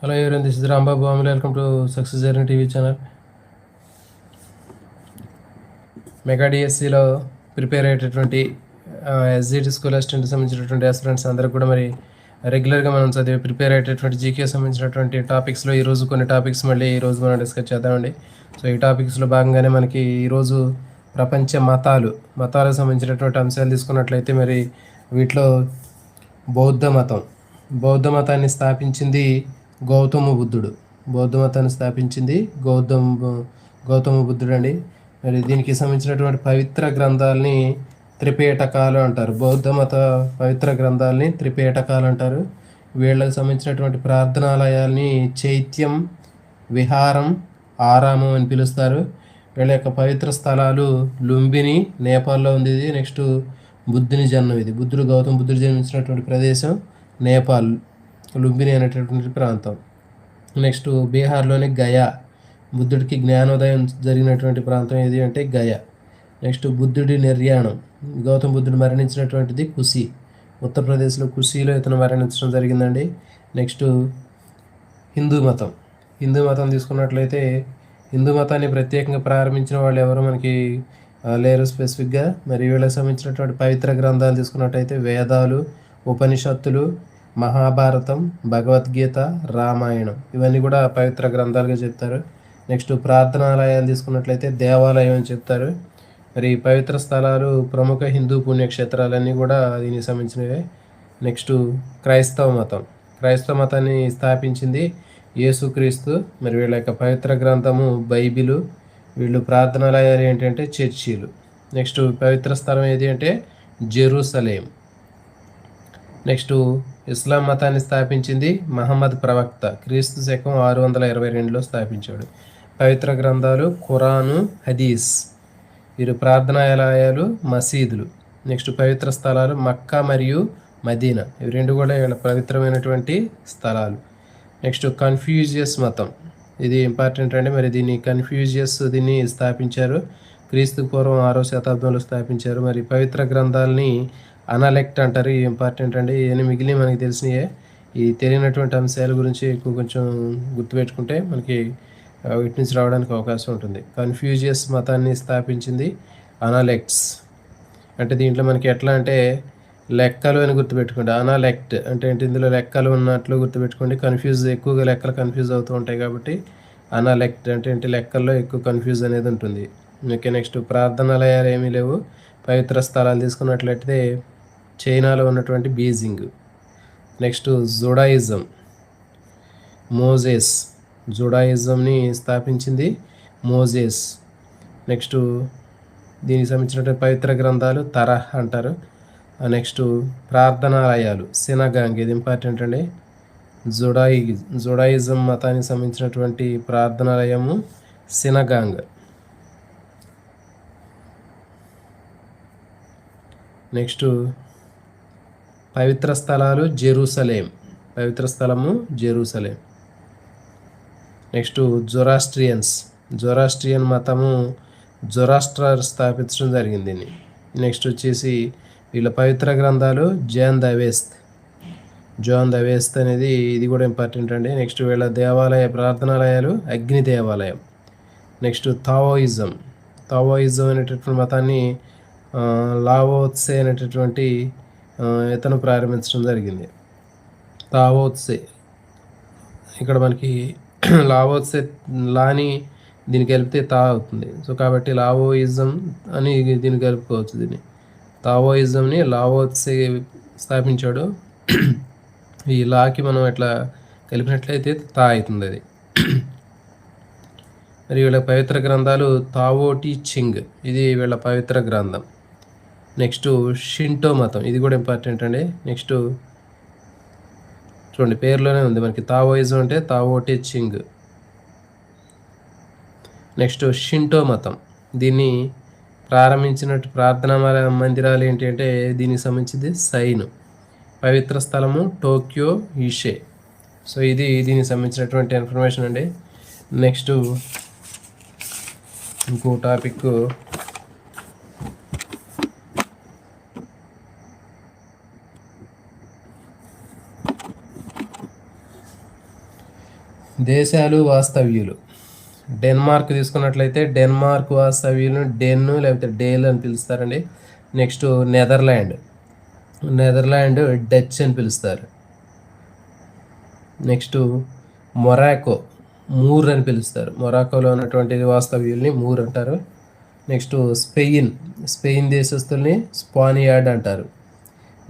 Hello everyone, this is Rambabu. Welcome to Success Journey TV channel. Mega డిఎస్సిలో prepare అయ్యేటటువంటి SGT school assistant సంబంధించినటువంటి aspirants అందరూ కూడా మరి రెగ్యులర్గా మనం చదివి ప్రిపేర్ అయ్యేటటువంటి జీకే సంబంధించినటువంటి టాపిక్స్లో ఈరోజు కొన్ని టాపిక్స్ మళ్ళీ ఈరోజు మనం డిస్కస్ చేద్దామండి. సో ఈ టాపిక్స్లో భాగంగానే మనకి ఈరోజు ప్రపంచ మతాలకు సంబంధించినటువంటి అంశాలు తీసుకున్నట్లయితే మరి వీటిలో బౌద్ధ మతాన్ని స్థాపించింది గౌతమ బుద్ధుడు. బౌద్ధ మతాన్ని స్థాపించింది గౌతమ బుద్ధుడు అండి. మరి దీనికి సంబంధించినటువంటి పవిత్ర గ్రంథాలని త్రిపేటకాలు అంటారు. బౌద్ధ మత పవిత్ర గ్రంథాలని త్రిపేటకాలు అంటారు. వీళ్ళకి సంబంధించినటువంటి ప్రార్థనాలయాల్ని చైత్యం, విహారం, ఆరామం అని పిలుస్తారు. వీళ్ళ యొక్క పవిత్ర స్థలాలు లుంబిని, నేపాల్లో ఉంది ఇది. నెక్స్ట్ బుద్ధుని జన్మం, ఇది గౌతమ బుద్ధుడు జన్మించినటువంటి ప్రదేశం నేపాల్, లుంబిని అనేటటువంటి ప్రాంతం. నెక్స్ట్ బీహార్లోని గయా, బుద్ధుడికి జ్ఞానోదయం జరిగినటువంటి ప్రాంతం ఏది అంటే గయా. నెక్స్ట్ బుద్ధుడి నిర్యాణం, గౌతమ బుద్ధుడు మరణించినటువంటిది కుసి, ఉత్తరప్రదేశ్లో కుసిలో ఇతను మరణించడం జరిగిందండి. నెక్స్ట్ హిందూ మతం తీసుకున్నట్లయితే హిందూ మతాన్ని ప్రత్యేకంగా ప్రారంభించిన వాళ్ళు ఎవరు మనకి లేరు స్పెసిఫిక్గా. మరి వీళ్ళకి సంబంధించినటువంటి పవిత్ర గ్రంథాలు తీసుకున్నట్టయితే వేదాలు, ఉపనిషత్తులు, మహాభారతం, భగవద్గీత, రామాయణం, ఇవన్నీ కూడా పవిత్ర గ్రంథాలుగా చెప్తారు. నెక్స్ట్ ప్రార్థనాలయాలు తీసుకున్నట్లయితే దేవాలయం అని చెప్తారు. మరి పవిత్ర స్థలాలు ప్రముఖ హిందూ పుణ్యక్షేత్రాలన్నీ కూడా దీనికి సంబంధించినవే. నెక్స్ట్ క్రైస్తవ మతాన్ని స్థాపించింది యేసుక్రీస్తు. మరి వీళ్ళ యొక్క పవిత్ర గ్రంథము బైబిలు. వీళ్ళు ప్రార్థనాలయాలు ఏంటంటే చర్చీలు. నెక్స్ట్ పవిత్ర స్థలం ఏది అంటే జెరూసలేం. నెక్స్ట్ ఇస్లాం మతాన్ని స్థాపించింది మహమ్మద్ ప్రవక్త, క్రీస్తు శకం 622లో స్థాపించాడు. పవిత్ర గ్రంథాలు ఖురాను, హదీస్. వీరు ప్రార్థనాలయాలు మసీదులు. నెక్స్ట్ పవిత్ర స్థలాలు మక్కా మరియు మదీనా, ఇవి రెండు కూడా వీళ్ళ పవిత్రమైనటువంటి స్థలాలు. నెక్స్ట్ కన్ఫ్యూజియస్ మతం, ఇది ఇంపార్టెంట్ అండి. మరి దీన్ని స్థాపించారు క్రీస్తు పూర్వం 6వ శతాబ్దంలో స్థాపించారు. మరి పవిత్ర గ్రంథాలని అనలెక్ట్ అంటారు, ఇవి ఇంపార్టెంట్ అండి. ఇవన్నీ మిగిలిన మనకి తెలిసినయే. ఈ తెలియనటువంటి అంశాల గురించి కొంచెం గుర్తుపెట్టుకుంటే మనకి వీటి నుంచి రావడానికి అవకాశం ఉంటుంది. కన్ఫ్యూజియస్ మతాన్ని స్థాపించింది అనలెక్ట్స్. అంటే దీంట్లో మనకి ఎట్లా అంటే లెక్కలు అని గుర్తుపెట్టుకోండి. అనలెక్ట్ అంటే ఏంటి, ఇందులో లెక్కలు ఉన్నట్లు గుర్తుపెట్టుకోండి. ఎక్కువగా లెక్కలు కన్ఫ్యూజ్ అవుతూ ఉంటాయి కాబట్టి అనలెక్ట్ అంటే ఏంటి, లెక్కల్లో ఎక్కువ కన్ఫ్యూజ్ అనేది ఉంటుంది. ఓకే. నెక్స్ట్ ప్రార్థనాలయాలు ఏమీ లేవు. పవిత్ర స్థలాలు తీసుకున్నట్లయితే చైనాలో ఉన్నటువంటి బీజింగ్. నెక్స్ట్ జుడాయిజంని స్థాపించింది మోజేస్. నెక్స్ట్ దీనికి సంబంధించినటువంటి పవిత్ర గ్రంథాలు తరహ్ అంటారు. నెక్స్ట్ ప్రార్థనాలయాలు సినగాంగ్, ఇది ఇంపార్టెంట్ అండి. జుడాయిజం మతానికి సంబంధించినటువంటి ప్రార్థనాలయము సినగాంగ్. నెక్స్ట్ పవిత్ర స్థలము జెరూసలేం. నెక్స్ట్ జొరాస్ట్రియన్ మతము జొరాస్ట్రర్ స్థాపించడం జరిగింది దీన్ని. నెక్స్ట్ వచ్చేసి వీళ్ళ పవిత్ర గ్రంథాలు జాన్ ద వేస్ట్ అనేది, ఇది కూడా ఇంపార్టెంట్ అండి. నెక్స్ట్ వీళ్ళ ప్రార్థనాలయాలు అగ్ని దేవాలయం. నెక్స్ట్ తావోయిజం అనేటటువంటి మతాన్ని లావోత్సే అనేటటువంటి ఇతను ప్రారంభించడం జరిగింది. తావోత్సే, ఇక్కడ మనకి లావోత్సే లాని దీనికి కలిపితే తా అవుతుంది. సో కాబట్టి లావోయిజం అని దీన్ని కలుపుకోవచ్చు. దీన్ని తావోయిజంని లావోత్సే స్థాపించాడు. ఈ లాకి మనం ఇట్లా కలిపినట్లయితే తా అవుతుంది అది. మరి వీళ్ళ పవిత్ర గ్రంథాలు తావో టీ చింగ్, ఇది వీళ్ళ పవిత్ర గ్రంథం. నెక్స్ట్ షింటో మతం, ఇది కూడా ఇంపార్టెంట్ అండి. నెక్స్ట్ చూడండి పేరులోనే ఉంది మనకి, తావోయిజం అంటే తావో టీ చింగ్. నెక్స్ట్ షింటో మతం, దీన్ని ప్రారంభించినట్టు ప్రార్థనా మందిరాలు ఏంటి అంటే దీనికి సంబంధించింది సైన్. పవిత్ర స్థలము టోక్యో ఈషే. సో ఇది దీనికి సంబంధించినటువంటి ఇన్ఫర్మేషన్ అండి. నెక్స్ట్ ఇంకో టాపిక్, దేశాలు వాస్తవ్యులు. డెన్మార్క్ తీసుకున్నట్లయితే డెన్మార్క్ వాస్తవ్యులను డెన్ లేకపోతే డేల్ అని పిలుస్తారండి. నెక్స్ట్ నెదర్లాండ్ డచ్ అని పిలుస్తారు. నెక్స్ట్ మొరాకో మూర్ అని పిలుస్తారు. మొరాకోలో ఉన్నటువంటి వాస్తవ్యుల్ని మూర్ అంటారు. నెక్స్ట్ స్పెయిన్ దేశస్తుల్ని స్పానియార్డ్ అంటారు.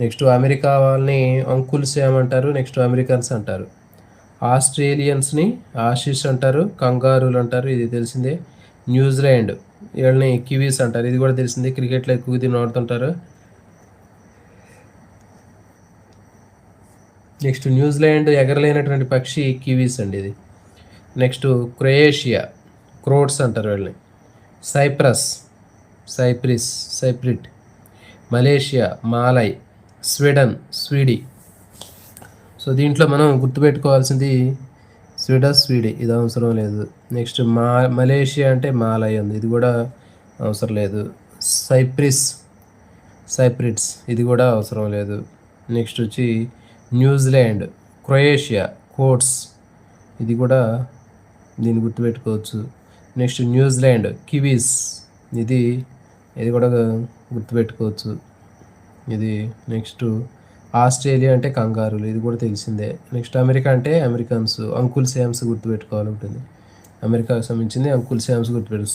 నెక్స్ట్ అమెరికా వాళ్ళని అంకుల్స్ ఏమంటారు, నెక్స్ట్ అమెరికన్స్ అంటారు. ఆస్ట్రేలియన్స్ని ఆషిష్ అంటారు, కంగారులు అంటారు, ఇది తెలిసిందే. న్యూజిలాండ్ వీళ్ళని కివీస్ అంటారు, ఇది కూడా తెలిసిందే, క్రికెట్లో ఎక్కువ దీన్ని వాడుతుంటారు. నెక్స్ట్ న్యూజిలాండ్ ఎగరలేనటువంటి పక్షి కివీస్ అండి ఇది. నెక్స్ట్ క్రొయేషియా క్రోట్స్ అంటారు వీళ్ళని. సైప్రిట్. మలేషియా మాలై. స్వీడీ. సో దీంట్లో మనం గుర్తుపెట్టుకోవాల్సింది స్వీడీ, ఇది అవసరం లేదు. నెక్స్ట్ మలేషియా అంటే మాలై ఉంది, ఇది కూడా అవసరం లేదు. సైప్రిట్స్ ఇది కూడా అవసరం లేదు. నెక్స్ట్ వచ్చి న్యూజిలాండ్ క్రొయేషియా కోట్స్, ఇది కూడా దీన్ని గుర్తుపెట్టుకోవచ్చు. నెక్స్ట్ న్యూజిలాండ్ కివీస్, ఇది కూడా గుర్తుపెట్టుకోవచ్చు ఇది. నెక్స్ట్ ఆస్ట్రేలియా అంటే కంగారులు, ఇది కూడా తెలిసిందే. నెక్స్ట్ అమెరికా అంటే అమెరికన్స్, అంకుల్ శామ్స్ గుర్తుపెట్టుకోవాలి ఉంటుంది. అమెరికాకు సంబంధించింది అంకుల్ శామ్స్ గుర్తుపెట్టు.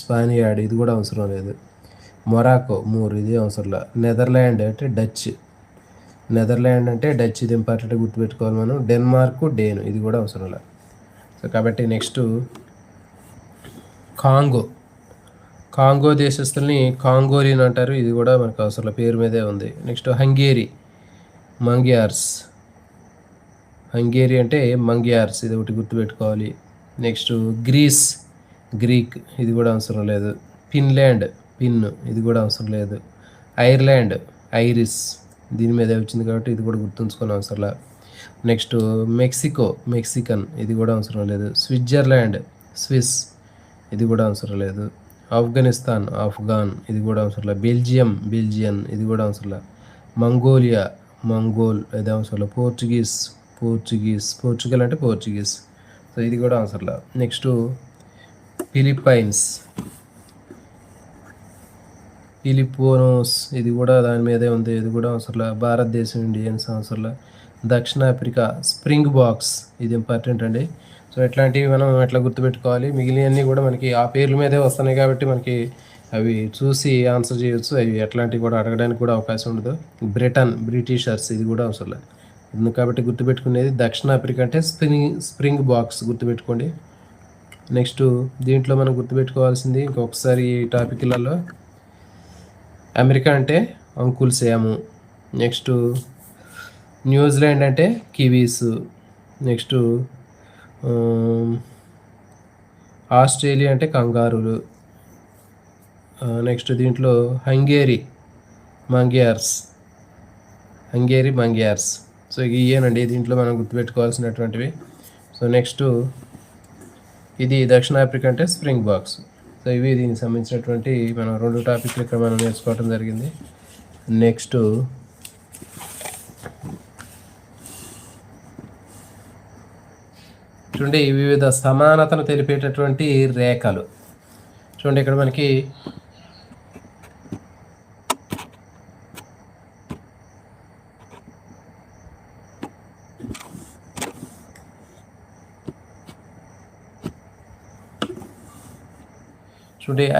స్పానియార్డ్, ఇది కూడా అవసరం లేదు. మొరాకో మూర్, ఇది అవసరం లేదు. నెదర్లాండ్ అంటే డచ్, ఇది ఇంపార్టెంట్గా గుర్తుపెట్టుకోవాలి మనం. డెన్మార్క్ డేను, ఇది కూడా అవసరం లేదు. సో కాబట్టి నెక్స్ట్ కాంగో దేశస్తుల్ని కాంగోలియన్ అంటారు, ఇది కూడా మనకు అవసరం పేరు మీదే ఉంది. నెక్స్ట్ హంగేరీ అంటే మంగ్యార్స్, ఇది ఒకటి గుర్తుపెట్టుకోవాలి. నెక్స్ట్ గ్రీక్, ఇది కూడా అవసరం లేదు. ఫిన్లాండ్ ఇది కూడా అవసరం లేదు. ఐర్లాండ్ ఐరిస్, దీని మీద వచ్చింది కాబట్టి ఇది కూడా గుర్తుంచుకొని అవసరం లేదు. నెక్స్ట్ మెక్సికన్, ఇది కూడా అవసరం లేదు. స్విట్జర్లాండ్ స్విస్, ఇది కూడా అవసరం లేదు. ఆఫ్ఘనిస్తాన్ ఆఫ్ఘాన్, ఇది కూడా అవసరం లేదు. బెల్జియన్, ఇది కూడా అవసరం లేదు. మంగోలియా మంగోల్, ఇది అవసరం లేదు. పోర్చుగల్ అంటే పోర్చుగీస్, సో ఇది కూడా అవసరం లేదు. నెక్స్ట్ ఫిలిప్పైన్స్ ఫిలిపోనోస్, ఇది కూడా దాని మీదే ఉంది, ఇది కూడా అవసరం లేదు. భారతదేశం ఇండియన్స్ అవసరం లేదు. దక్షిణాఫ్రికా స్ప్రింగ్ బాక్స్, ఇది ఇంపార్టెంట్ అండి. సో ఇట్లాంటివి మనం ఎట్లా గుర్తుపెట్టుకోవాలి. మిగిలినవన్నీ కూడా మనకి ఆ పేర్ల మీదే వస్తున్నాయి కాబట్టి మనకి అవి చూసి ఆన్సర్ చేయొచ్చు. అవి ఎట్లాంటివి కూడా అడగడానికి కూడా అవకాశం ఉండదు. బ్రిటిషర్స్, ఇది కూడా అవసరం లేదు. కాబట్టి గుర్తుపెట్టుకునేది దక్షిణాఫ్రికా అంటే స్ప్రింగ్ బాక్స్ గుర్తుపెట్టుకోండి. నెక్స్ట్ దీంట్లో మనం గుర్తుపెట్టుకోవాల్సింది ఇంకొకసారి ఈ టాపిక్లలో అమెరికా అంటే అంకుల్ శాము. నెక్స్ట్ న్యూజిలాండ్ అంటే కివీస్. నెక్స్ట్ ఆస్ట్రేలియా అంటే కంగారులు. నెక్స్ట్ దీంట్లో హంగేరీ మంగ్యార్స్. సో ఇవేనండి దీంట్లో మనం గుర్తుపెట్టుకోవాల్సినటువంటివి. సో నెక్స్ట్ ఇది దక్షిణాఫ్రికా అంటే స్ప్రింగ్ బాక్స్. సో ఇవి దీనికి సంబంధించినటువంటి మనం 2 టాపిక్లు ఇక్కడ మనం నేర్చుకోవడం జరిగింది. నెక్స్ట్ చూడండి వివిధ సమానతను తెలిపేటటువంటి రేఖలు. చూడండి ఇక్కడ మనకి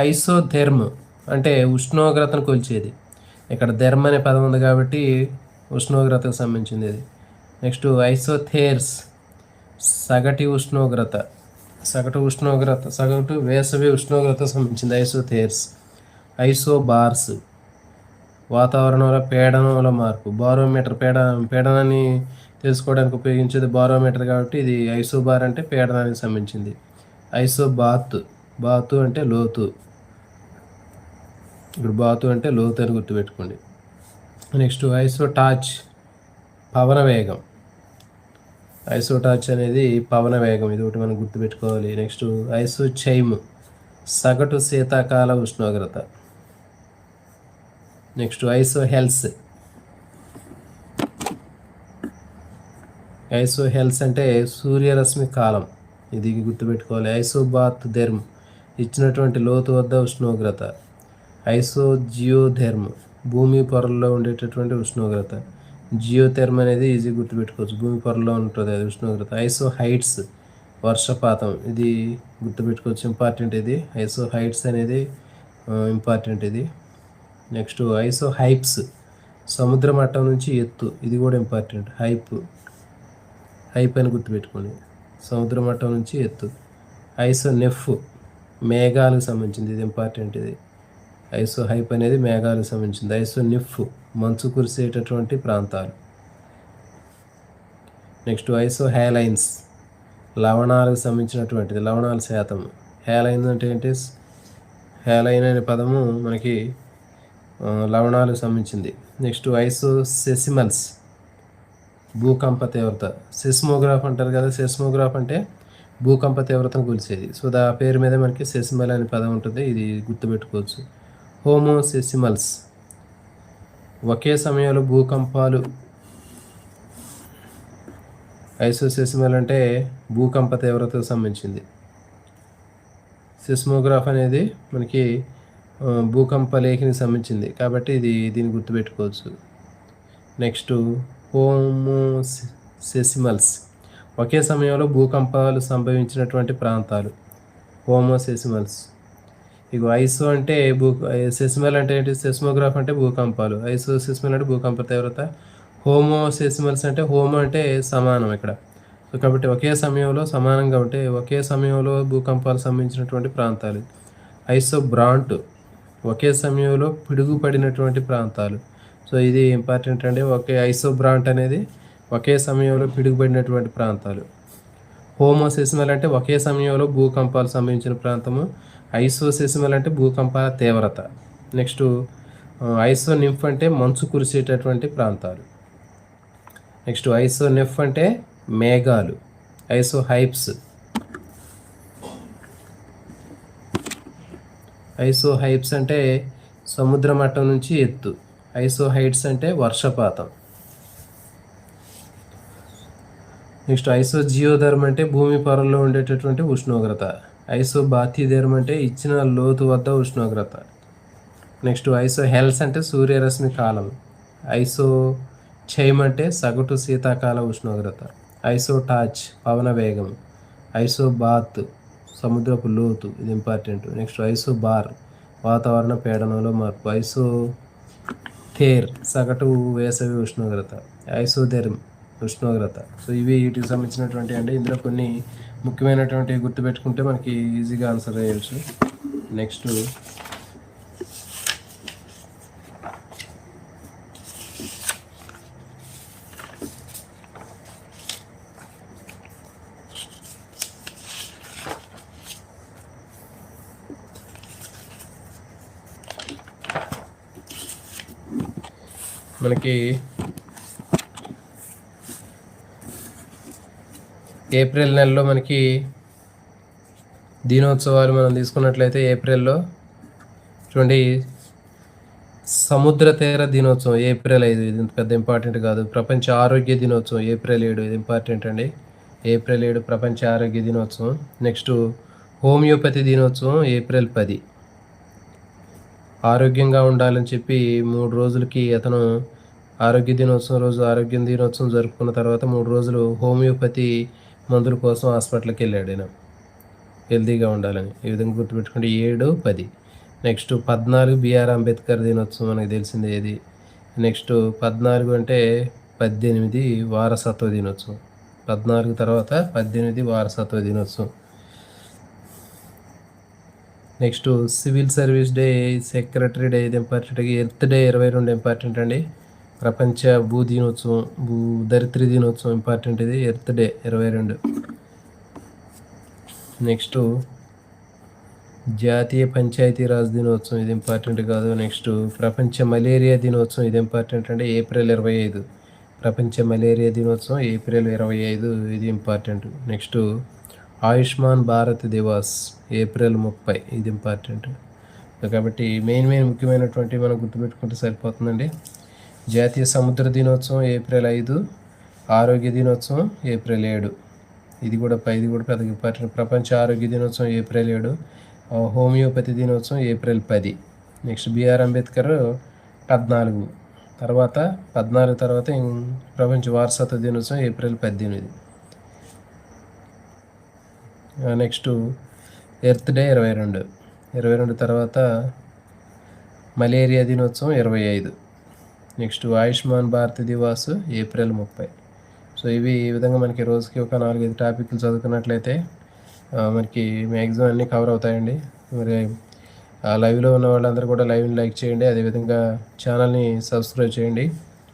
ఐసోథెర్మ్ అంటే ఉష్ణోగ్రతను కొలిచేది. ఇక్కడ ధెర్మ్ అనే పదం ఉంది కాబట్టి ఉష్ణోగ్రతకు సంబంధించింది ఇది. నెక్స్ట్ ఐసోథేర్స్ సగటు వేసవి ఉష్ణోగ్రత సంబంధించింది ఐసోథేర్స్. ఐసోబార్స్ వాతావరణంలో పీడనంలో మార్పు. బారోమీటర్ పీడనాన్ని తెలుసుకోవడానికి ఉపయోగించేది బారోమీటర్ కాబట్టి ఇది ఐసోబార్ అంటే పీడనానికి సంబంధించింది. బాతు అంటే లోతు. ఇప్పుడు బాతు అంటే లోతు అని గుర్తుపెట్టుకోండి. నెక్స్ట్ ఐసోటాచ్ పవన వేగం. అనేది పవన వేగం, ఇది ఒకటి మనం గుర్తుపెట్టుకోవాలి. నెక్స్ట్ ఐసోచైమ్ సగటు శీతాకాల ఉష్ణోగ్రత. నెక్స్ట్ ఐసోహెల్స్ ఐసో హెల్స్ అంటే సూర్యరశ్మి కాలం, ఇది గుర్తుపెట్టుకోవాలి. ఐసోబాత్ ధెర్మ్ ఇచ్చినటువంటి లోతు వద్ద ఉష్ణోగ్రత. ఐసో జియోధెర్మ్ భూమి పొరల్లో ఉండేటటువంటి ఉష్ణోగ్రత. జియోథెర్మ్ అనేది ఈజీ గుర్తుపెట్టుకోవచ్చు, భూమి పొరల్లో ఉంటుంది అది ఉష్ణోగ్రత. ఐసో హైట్స్ వర్షపాతం, ఇది గుర్తుపెట్టుకోవచ్చు, ఇంపార్టెంట్ ఇది. ఐసో హైట్స్ అనేది ఇంపార్టెంట్ ఇది. నెక్స్ట్ ఐసో హైప్స్ సముద్ర మట్టం నుంచి ఎత్తు, ఇది కూడా ఇంపార్టెంట్. హైప్ అని గుర్తుపెట్టుకోండి, సముద్ర మట్టం నుంచి ఎత్తు. ఐసో నెఫ్ మేఘాలకు సంబంధించింది, ఇది ఇంపార్టెంట్ ఇది. ఐసో హైప్ అనేది మేఘాలకు సంబంధించింది. ఐసో నిఫ్ మంచు కురిసేటటువంటి ప్రాంతాలు. నెక్స్ట్ ఐసో హ్యాలైన్స్ లవణాలకు సంబంధించినటువంటిది, లవణాల శాతం. హ్యాలైన్ అంటే ఏంటి? హ్యాలైన్ అనే పదము మనకి లవణాలకు సంబంధించింది. నెక్స్ట్ ఐసో సెసిమల్స్ భూకంప తీవ్రత. సెస్మోగ్రాఫ్ అంటారు కదా, సెస్మోగ్రాఫ్ అంటే భూకంప తీవ్రతను కొలిసేది. సో ఆ పేరు మీద మనకి సెసిమల్ అనే పదం ఉంటుంది, ఇది గుర్తుపెట్టుకోవచ్చు. హోమోసెసిమల్స్ ఒకే సమయంలో భూకంపాలు. ఐసోసెసిమల్ అంటే భూకంప తీవ్రతకు సంబంధించింది. సెస్మోగ్రాఫ్ అనేది మనకి భూకంప లేఖనికి సంబంధించింది కాబట్టి దీన్ని గుర్తుపెట్టుకోవచ్చు. నెక్స్ట్ హోమోసెసిమల్స్ ఒకే సమయంలో భూకంపాలు సంభవించినటువంటి ప్రాంతాలు. హోమోసెసిమల్స్. ఇక ఐసో అంటే సెసిమల్ అంటే ఏంటి? సెస్మోగ్రాఫ్ అంటే భూకంపాలు. ఐసోసెసిమల్ అంటే భూకంప తీవ్రత. హోమోసెసిమల్స్ అంటే హోమో అంటే సమానం ఇక్కడ. సో కాబట్టి ఒకే సమయంలో సమానంగా ఉంటే ఒకే సమయంలో భూకంపాలు సంభవించినటువంటి ప్రాంతాలు. ఐసోబ్రాంట్ ఒకే సమయంలో పిడుగుపడినటువంటి ప్రాంతాలు. సో ఇది ఇంపార్టెంట్ అండి. ఐసోబ్రాంట్ అనేది ఒకే సమయంలో పిడుగుపడినటువంటి ప్రాంతాలు. హోమోసెసిమల్ అంటే ఒకే సమయంలో భూకంపాలు సంభవించిన ప్రాంతము. ఐసోసెసిమల్ అంటే భూకంపాల తీవ్రత. నెక్స్ట్ ఐసో నింఫ్ అంటే మంచు కురిసేటటువంటి ప్రాంతాలు. నెక్స్ట్ ఐసో నెఫ్ అంటే మేఘాలు. ఐసో హైప్స్ అంటే సముద్ర మట్టం నుంచి ఎత్తు. ఐసో హైట్స్ అంటే వర్షపాతం. నెక్స్ట్ ఐసో జియోధర్మ్ అంటే భూమి పొరల్లో ఉండేటటువంటి ఉష్ణోగ్రత. ఐసో బాథిధర్మ్ అంటే ఇచ్చిన లోతు వద్ద ఉష్ణోగ్రత. నెక్స్ట్ ఐసో హెల్స్ అంటే సూర్యరశ్మి కాలం. ఐసో చైమ్ అంటే సగటు శీతాకాల ఉష్ణోగ్రత. ఐసో టాచ్ పవన వేగం. ఐసో బాత్ సముద్రపు లోతు, ఇది ఇంపార్టెంట్. నెక్స్ట్ ఐసో బార్ వాతావరణ పీడనంలో మార్పు. ఐసో థేర్ సగటు వేసవి ఉష్ణోగ్రత. ఐసోథెర్మ్ ఉష్ణోగ్రత. సో ఇవి వీటికి సంబంధించినటువంటి అంటే ఇందులో కొన్ని ముఖ్యమైనటువంటి గుర్తుపెట్టుకుంటే మనకి ఈజీగా ఆన్సర్ చేయవచ్చు. నెక్స్ట్ మనకి ఏప్రిల్ నెలలో మనకి దినోత్సవాలు మనం తీసుకున్నట్లయితే ఏప్రిల్లో చూడండి సముద్ర తీర దినోత్సవం ఏప్రిల్ 5, ఇది పెద్ద ఇంపార్టెంట్ కాదు. ప్రపంచ ఆరోగ్య దినోత్సవం ఏప్రిల్ 7, ఇది ఇంపార్టెంట్ అండి. ఏప్రిల్ 7 ప్రపంచ ఆరోగ్య దినోత్సవం. నెక్స్ట్ హోమియోపతి దినోత్సవం ఏప్రిల్ 10. ఆరోగ్యంగా ఉండాలని చెప్పి 3 రోజులకి అతను ఆరోగ్య దినోత్సవం రోజు ఆరోగ్య దినోత్సవం జరుపుకున్న తర్వాత 3 రోజులు హోమియోపతి మందుల కోసం హాస్పిటల్కి వెళ్ళాడు ఆయన, హెల్తీగా ఉండాలని. ఈ విధంగా గుర్తుపెట్టుకుంటే 7, 10. నెక్స్ట్ 14 బిఆర్ అంబేద్కర్ దినోత్సవం మనకు తెలిసిందే ఇది. నెక్స్ట్ 14 అంటే 18 వారసత్వ దినోత్సవం. 14 తర్వాత 18 వారసత్వ దినోత్సవం. Next civil service day, secretary day, ఇది ఇంపార్టెంట్. ఎర్త్ డే 22 ఇంపార్టెంట్ అండి. ప్రపంచ భూ దినోత్సవం, ధరిత్రి దినోత్సవం ఇంపార్టెంట్, ఇది ఎర్త్ డే 22. నెక్స్ట్ జాతీయ పంచాయతీరాజ్ దినోత్సవం, ఇది ఇంపార్టెంట్ కాదు. నెక్స్ట్ ప్రపంచ మలేరియా దినోత్సవం, ఇది ఇంపార్టెంట్ అంటే ఏప్రిల్ 25. ప్రపంచ మలేరియా దినోత్సవం ఏప్రిల్ 25, ఇది important. Next Ayushman Bharat Diwas April 30, ఇది ఇంపార్టెంట్. కాబట్టి మెయిన్ ముఖ్యమైనటువంటి మనం గుర్తుపెట్టుకుంటే సరిపోతుందండి. జాతీయ సముద్ర దినోత్సవం ఏప్రిల్ 5. ఆరోగ్య దినోత్సవం ఏప్రిల్ 7. ఇది కూడా పెద్ద ప్రపంచ ఆరోగ్య దినోత్సవం ఏప్రిల్ 7. హోమియోపతి దినోత్సవం ఏప్రిల్ 10. Next B R Ambedkar 14. తర్వాత 14 తర్వాత ప్రపంచ వారసత్వ దినోత్సవం ఏప్రిల్ 18. నెక్స్ట్ ఎర్త్ డే 22 తర్వాత మలేరియా దినోత్సవం 25. Next Ayushman Bharat Diwas April 30. So ఇవి ఈ విధంగా మనకి రోజుకి ఒక 4-5 టాపిక్లు చదువుకున్నట్లయితే మనకి మ్యాక్సిమం అన్నీ కవర్ అవుతాయండి. మరి లైవ్లో ఉన్న వాళ్ళందరూ కూడా లైవ్ని లైక్ చేయండి, అదేవిధంగా ఛానల్ని సబ్స్క్రైబ్ చేయండి.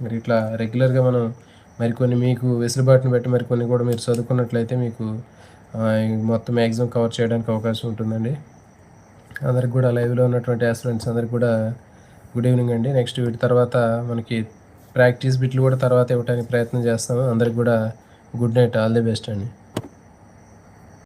మరి ఇట్లా రెగ్యులర్గా మనం మరికొన్ని మీకు వెసులుబాటుని బట్టి మరికొన్ని కూడా మీరు చదువుకున్నట్లయితే మీకు మొత్తం మ్యాక్సిమం కవర్ చేయడానికి అవకాశం ఉంటుందండి. అందరికి కూడా లైవ్లో ఉన్నటువంటి ఆస్పిరెంట్స్ అందరికి కూడా గుడ్ ఈవినింగ్ అండి. నెక్స్ట్ వీటి తర్వాత మనకి ప్రాక్టీస్ బిట్లు కూడా తర్వాత ఇవ్వడానికి ప్రయత్నం చేస్తాము. అందరికి కూడా good night, all the best అండి.